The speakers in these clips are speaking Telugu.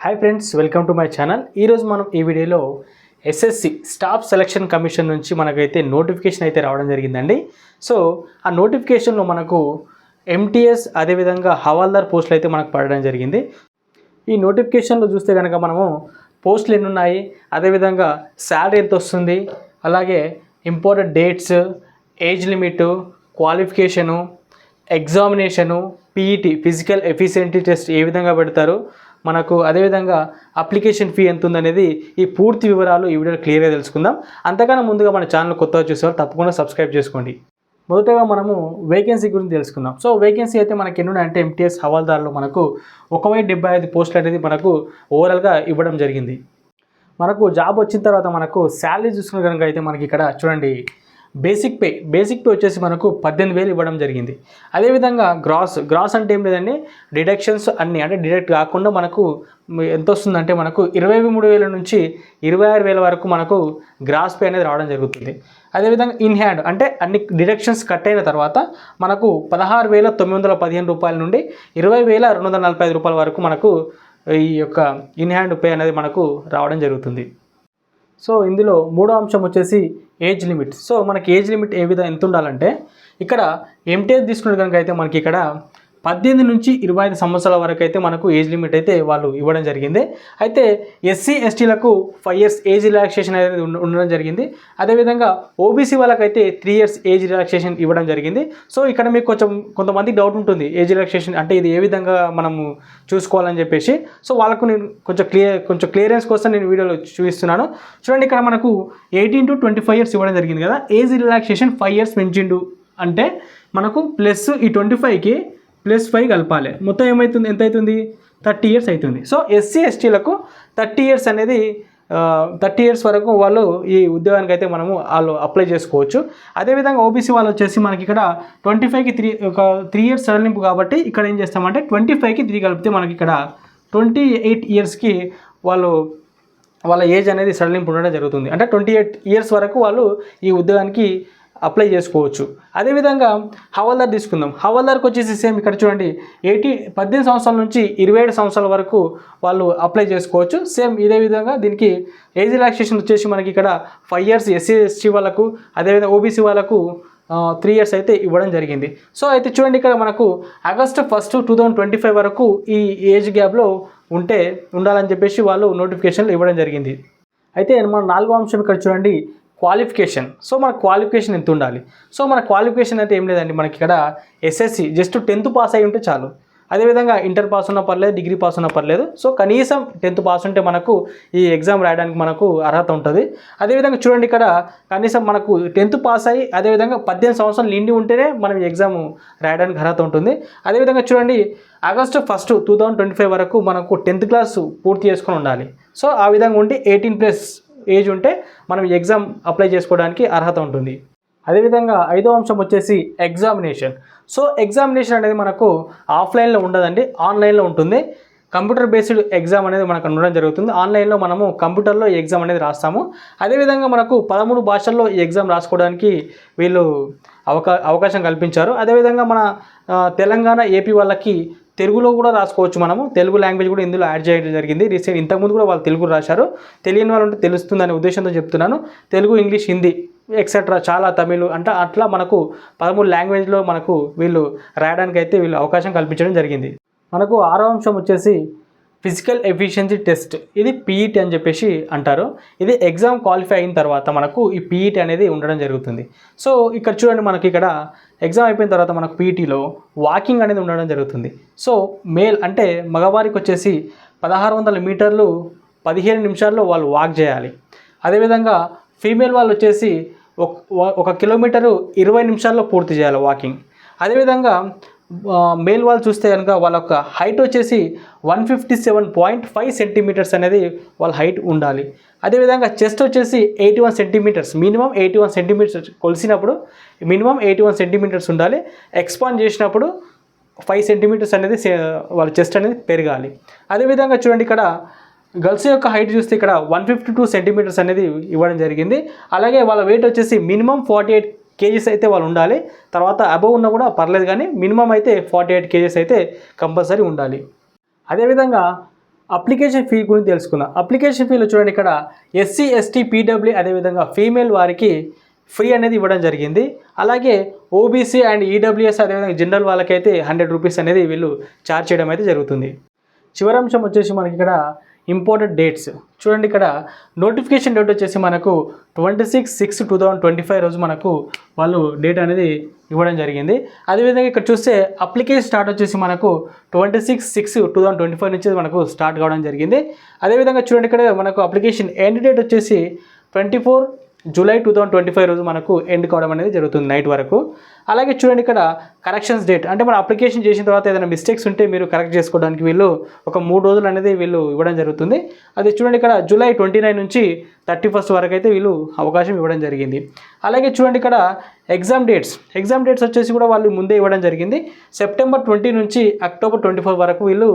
Hi friends, welcome to my channel. ఈరోజు మనం ఈ వీడియోలో ఎస్ఎస్సి స్టాఫ్ సెలక్షన్ కమిషన్ నుంచి మనకైతే నోటిఫికేషన్ అయితే రావడం జరిగిందండి. సో ఆ నోటిఫికేషన్లో మనకు ఎంటీఎస్ అదేవిధంగా హవాల్దార్ పోస్టులు అయితే మనకు పడడం జరిగింది. ఈ నోటిఫికేషన్లో చూస్తే కనుక మనము పోస్టులు ఎన్ని ఉన్నాయి, అదేవిధంగా శాలరీ ఎంత వస్తుంది, అలాగే important dates, age limit, qualification, examination, PET physical efficiency test ఏ విధంగా పెడతారు మనకు, అదేవిధంగా అప్లికేషన్ ఫీ ఎంత ఉందనేది ఈ పూర్తి వివరాలు ఈ వీడియోలో క్లియర్గా తెలుసుకుందాం. అంతకన్నా ముందుగా మన ఛానల్ కొత్తగా చూసేవాళ్ళు తప్పకుండా సబ్స్క్రైబ్ చేసుకోండి. మొదటగా మనము వేకెన్సీ గురించి తెలుసుకుందాం. సో వేకెన్సీ అయితే మనకి ఎన్ని ఉన్నాయంటే ఎంటీఎస్ హవాల్దార్లో మనకు 1075 పోస్టులు అనేది మనకు ఓవరాల్గా ఇవ్వడం జరిగింది. మనకు జాబ్ వచ్చిన తర్వాత మనకు శాలరీ చూసుకున్న కనుక అయితే మనకి ఇక్కడ చూడండి బేసిక్ పే వచ్చేసి మనకు 18,000 ఇవ్వడం జరిగింది. అదేవిధంగా గ్రాస్ అంటే ఏం లేదండి, డిడక్షన్స్ అన్నీ అంటే డిడక్ట్ కాకుండా మనకు ఎంత వస్తుందంటే మనకు 23,000 నుంచి 26,000 వరకు మనకు గ్రాస్ పే అనేది రావడం జరుగుతుంది. అదేవిధంగా ఇన్ హ్యాండ్ అంటే అన్ని డిడక్షన్స్ కట్ అయిన తర్వాత మనకు 16,915 రూపాయల నుండి 20,245 రూపాయల వరకు మనకు ఈ యొక్క ఇన్ హ్యాండ్ పే అనేది మనకు రావడం జరుగుతుంది. సో ఇందులో మూడో అంశం వచ్చేసి ఏజ్ లిమిట్. సో మనకి ఏజ్ లిమిట్ ఏ విధంగా ఎంత ఉండాలంటే ఇక్కడ ఎంటీఎస్ తీసుకునే కనుక అయితే మనకి ఇక్కడ 18 నుంచి 25 సంవత్సరాల వరకు అయితే మనకు ఏజ్ లిమిట్ అయితే వాళ్ళు ఇవ్వడం జరిగింది. అయితే ఎస్సీ ఎస్టీలకు 5 years ఏజ్ రిలాక్సేషన్ అనేది ఉండడం జరిగింది. అదేవిధంగా ఓబీసీ వాళ్ళకైతే 3 years ఏజ్ రిలాక్సేషన్ ఇవ్వడం జరిగింది. సో ఇక్కడ మీకు కొంతమంది డౌట్ ఉంటుంది, ఏజ్ రిలాక్సేషన్ అంటే ఇది ఏ విధంగా మనము చూసుకోవాలని చెప్పేసి. సో వాళ్ళకు నేను కొంచెం క్లియరెన్స్ కోసం నేను వీడియోలో చూపిస్తున్నాను. చూడండి, ఇక్కడ మనకు 18 to 25 years ఇవ్వడం జరిగింది కదా. ఏజ్ రిలాక్సేషన్ 5 years పెంచిండు అంటే మనకు ప్లస్ ఈ 25కి +5 కలపాలి. మొత్తం ఏమవుతుంది, ఎంత అవుతుంది, 30 years అవుతుంది. సో ఎస్సీ ఎస్టీలకు 30 years అనేది 30 years వరకు వాళ్ళు ఈ ఉద్యోగానికి అయితే మనము వాళ్ళు అప్లై చేసుకోవచ్చు. అదేవిధంగా ఓబీసీ వాళ్ళు వచ్చేసి మనకి ఇక్కడ 25కి 3 years సడలింపు కాబట్టి ఇక్కడ ఏం చేస్తామంటే 25కి 3 కలిపితే మనకి ఇక్కడ 28 yearsకి వాళ్ళ ఏజ్ అనేది సడలింపు ఉండడం జరుగుతుంది. అంటే 28 years వరకు వాళ్ళు ఈ ఉద్యోగానికి అప్లై చేసుకోవచ్చు. అదేవిధంగా హవాల్దార్ తీసుకుందాం. హవాల్దార్కి వచ్చేసి సేమ్ ఇక్కడ చూడండి 18 సంవత్సరాల నుంచి 27 సంవత్సరాల వరకు వాళ్ళు అప్లై చేసుకోవచ్చు. సేమ్ ఇదే విధంగా దీనికి ఏజ్ రిలాక్సేషన్ వచ్చేసి మనకి ఇక్కడ 5 years ఎస్సీ ఎస్టీ వాళ్ళకు, అదేవిధంగా ఓబీసీ వాళ్ళకు 3 years అయితే ఇవ్వడం జరిగింది. సో అయితే చూడండి, ఇక్కడ మనకు August 1, 2025 వరకు ఈ ఏజ్ గ్యాప్లో ఉండాలని చెప్పేసి వాళ్ళు నోటిఫికేషన్లు ఇవ్వడం జరిగింది. అయితే మన 4వ అంశం ఇక్కడ చూడండి క్వాలిఫికేషన్. సో మన క్వాలిఫికేషన్ ఎంత ఉండాలి? సో మన క్వాలిఫికేషన్ అయితే ఏం లేదండి, మనకి ఇక్కడ ఎస్ఎస్సి జస్ట్ 10th పాస్ అయి ఉంటే చాలు. అదేవిధంగా ఇంటర్ పాస్ ఉన్నా పర్లేదు, డిగ్రీ పాస్ ఉన్నా పర్లేదు. సో కనీసం 10th పాస్ ఉంటే మనకు ఈ ఎగ్జామ్ రాయడానికి మనకు అర్హత ఉంటుంది. అదేవిధంగా చూడండి, ఇక్కడ కనీసం మనకు 10th పాస్ అయ్యి అదేవిధంగా 18 సంవత్సరాలు నిండి ఉంటేనే మనం ఎగ్జామ్ రాయడానికి అర్హత ఉంటుంది. అదేవిధంగా చూడండి August 1, 2025 వరకు మనకు 10th క్లాస్ పూర్తి చేసుకొని ఉండాలి. సో ఆ విధంగా ఉండి 18+ ఏజ్ ఉంటే మనం ఎగ్జామ్ అప్లై చేసుకోవడానికి అర్హత ఉంటుంది. అదేవిధంగా 5వ అంశం వచ్చేసి ఎగ్జామినేషన్. సో ఎగ్జామినేషన్ అనేది మనకు ఆఫ్లైన్లో ఉండదండి, ఆన్లైన్లో ఉంటుంది. కంప్యూటర్ బేస్డ్ ఎగ్జామ్ అనేది మనకు ఉండడం జరుగుతుంది. ఆన్లైన్లో మనము కంప్యూటర్లో ఈ ఎగ్జామ్ అనేది రాస్తాము. అదేవిధంగా మనకు 13 భాషల్లో ఈ ఎగ్జామ్ రాసుకోవడానికి వీళ్ళు అవకాశం కల్పించారు. అదేవిధంగా మన తెలంగాణ, ఏపీ వాళ్ళకి తెలుగులో కూడా రాసుకోవచ్చు. మనము తెలుగు లాంగ్వేజ్ కూడా ఇందులో యాడ్ చేయడం జరిగింది. ఇంతకుముందు కూడా వాళ్ళు తెలుగు రాశారు. తెలియని వాళ్ళు ఉంటే తెలుస్తుందనే ఉద్దేశంతో చెప్తున్నాను. తెలుగు, ఇంగ్లీష్, హిందీ ఎక్సెట్రా చాలా తమిళ్ అంటే అట్లా మనకు 13 లాంగ్వేజ్లో మనకు వీళ్ళు రాయడానికి అయితే వీళ్ళు అవకాశం కల్పించడం జరిగింది. మనకు 6వ అంశం వచ్చేసి ఫిజికల్ ఎఫిషియన్సీ టెస్ట్. ఇది పీఈటీ అని చెప్పేసి అంటారు. ఇది ఎగ్జామ్ క్వాలిఫై అయిన తర్వాత మనకు ఈ పీఈటీ అనేది ఉండడం జరుగుతుంది. సో ఇక్కడ చూడండి, మనకి ఇక్కడ ఎగ్జామ్ అయిపోయిన తర్వాత మనకు పీఈటీలో వాకింగ్ అనేది ఉండడం జరుగుతుంది. సో మేల్ అంటే మగవారికి వచ్చేసి 1600 మీటర్లు 15 నిమిషాల్లో వాళ్ళు వాక్ చేయాలి. అదేవిధంగా ఫీమేల్ వాళ్ళు వచ్చేసి 1 కిలోమీటరు 20 నిమిషాల్లో పూర్తి చేయాలి వాకింగ్. అదేవిధంగా మేల్ వాళ్ళు చూస్తే కనుక వాళ్ళ యొక్క హైట్ వచ్చేసి 157.5 సెంటీమీటర్స్ అనేది వాళ్ళ హైట్ ఉండాలి. అదేవిధంగా చెస్ట్ వచ్చేసి 81 సెంటీమీటర్స్, మినిమం 81 సెంటీమీటర్స్ కొలిసినప్పుడు మినిమం 81 సెంటీమీటర్స్ ఉండాలి. ఎక్స్పాండ్ చేసినప్పుడు 5 సెంటీమీటర్స్ అనేది వాళ్ళ చెస్ట్ అనేది పెరగాలి. అదేవిధంగా చూడండి, ఇక్కడ గర్ల్స్ యొక్క హైట్ చూస్తే ఇక్కడ 152 సెంటీమీటర్స్ అనేది ఇవ్వడం జరిగింది. అలాగే వాళ్ళ వెయిట్ వచ్చేసి మినిమం 48 kgs అయితే వాళ్ళు ఉండాలి. తర్వాత అబవ్ ఉన్నా కూడా పర్లేదు, కానీ మినిమం అయితే 48 kgs అయితే కంపల్సరీ ఉండాలి. అదేవిధంగా అప్లికేషన్ ఫీ గురించి తెలుసుకుందాం. అప్లికేషన్ ఫీలో చూడండి, ఇక్కడ ఎస్సీ ఎస్టీ పీడబ్ల్యూ అదేవిధంగా ఫీమేల్ వారికి ఫ్రీ అనేది ఇవ్వడం జరిగింది. అలాగే ఓబీసీ అండ్ ఈడబ్ల్యూఎస్ అదేవిధంగా జనరల్ వాళ్ళకైతే 100 రూపీస్ అనేది వీళ్ళు ఛార్జ్ చేయడం అయితే జరుగుతుంది. చివరి అంశం వచ్చేసి మనకి ఇక్కడ ఇంపార్టెంట్ డేట్స్ చూడండి. ఇక్కడ నోటిఫికేషన్ డేట్ వచ్చేసి మనకు 26/6/2025 రోజు మనకు వాళ్ళు డేట్ అనేది ఇవ్వడం జరిగింది. అదేవిధంగా ఇక్కడ చూస్తే అప్లికేషన్ స్టార్ట్ వచ్చేసి మనకు 26/6/2025 నుంచి మనకు స్టార్ట్ కావడం జరిగింది. అదేవిధంగా చూడండి, ఇక్కడ మనకు అప్లికేషన్ ఎండ్ డేట్ వచ్చేసి 24 జూలై 2025 రోజు మనకు ఎండ్ కావడం అనేది జరుగుతుంది నైట్ వరకు. అలాగే చూడండి, ఇక్కడ కరెక్షన్స్ డేట్ అంటే మన అప్లికేషన్ చేసిన తర్వాత ఏదైనా మిస్టేక్స్ ఉంటే మీరు కరెక్ట్ చేసుకోవడానికి వీళ్ళు ఒక 3 రోజులు అనేది వీళ్ళు ఇవ్వడం జరుగుతుంది. అది చూడండి, ఇక్కడ జూలై 29 నుంచి 31 వరకు అయితే వీళ్ళు అవకాశం ఇవ్వడం జరిగింది. అలాగే చూడండి, ఇక్కడ ఎగ్జామ్ డేట్స్ వచ్చేసి కూడా వాళ్ళు ముందే ఇవ్వడం జరిగింది. సెప్టెంబర్ 20 నుంచి అక్టోబర్ 24 వరకు వీళ్ళు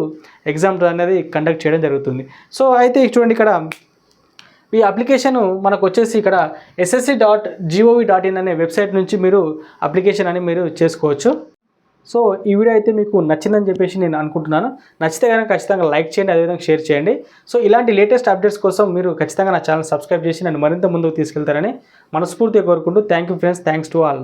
ఎగ్జామ్ అనేది కండక్ట్ చేయడం జరుగుతుంది. సో అయితే చూడండి, ఇక్కడ ఈ అప్లికేషన్ మనకు వచ్చేసి ఇక్కడ ssc.gov.in అనే వెబ్సైట్ నుంచి మీరు అప్లికేషన్ అని మీరు చేసుకోవచ్చు. సో ఈ వీడియో అయితే మీకు నచ్చిందని చెప్పేసి నేను అనుకుంటున్నాను. నచ్చితే కనుక ఖచ్చితంగా లైక్ చేయండి, అదేవిధంగా షేర్ చేయండి. సో ఇలాంటి లేటెస్ట్ అప్డేట్స్ కోసం మీరు ఖచ్చితంగా నా ఛానల్ సబ్స్క్రైబ్ చేసి నన్ను మరింత ముందుకు తీసుకెళ్తారని మనస్ఫూర్తిగా కోరుకుంటూ thank you friends, thanks to all.